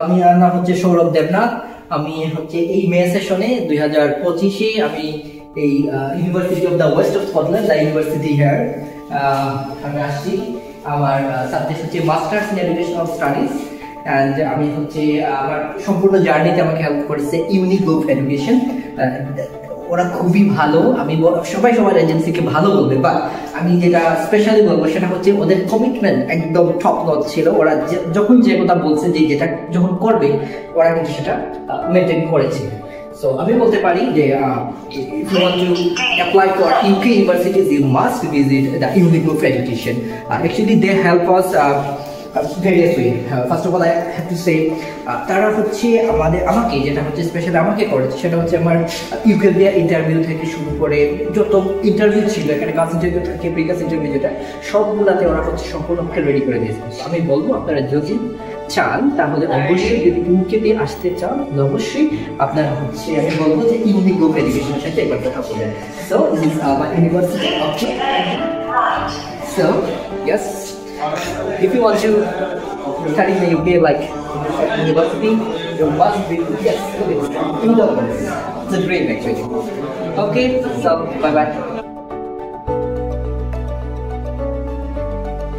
আমি নাম হচ্ছে সৌরভ দেবনাথ। আমি হচ্ছে এই মে সেশনে 2025-এ আমি এই university of the West of Scotland, the university here আমি আসছি। আমার সাবজেক্ট হচ্ছে masters in education of studies and আমি হচ্ছে আমার সম্পূর্ণ জার্নিতে আমাকে হেল্প করেছে ইউনিক গ্রুপ এডুকেশন। ওরা খুবই ভালো। আমি সবাই সবার এজেন্সিকে ভালো বলবে, বাট আমি যেটা স্পেশালি বলবো সেটা হচ্ছে ওদের কমিটমেন্ট একদম টপ নচ ছিল। ওরা যখন যে কথা বলছে যে যেটা যখন করবে ওরা কিন্তু সেটা মেনটেন করেছে। সো আমি বলতে পারি যে if you want to apply for UK universities you must visit the Unique Group Education. Actually they help us various way. First of all I have to say তারা হচ্ছে আমাকে যেটা হচ্ছে স্পেশালি আমাকে করেছে সেটা হচ্ছে আমার ইউকে দেওয়া ইন্টারভিউ থেকে শুরু করে যত ইন্টারভিউ ছিল, এখানে কাজ ইন্টারভিউ থাকে, প্রিকাস ইন্টারভিউ, যেটা সবগুলাতে ওরা হচ্ছে সম্পূর্ণকে রেডি করে দিয়েছে। আমি বলবো আপনারা যদি চান তাহলে অবশ্যই, যদি ইউকে দিয়ে আসতে চান অবশ্যই আপনারা হচ্ছে আমি বলবো যে ইউনিক গ্রুপ এডুকেশনের সাথে একবার কথা বলেন। So this is my university. Okay, so yes, if you want to study in the UK like university, you must be yes, it's a dream actually. Okay, so bye bye.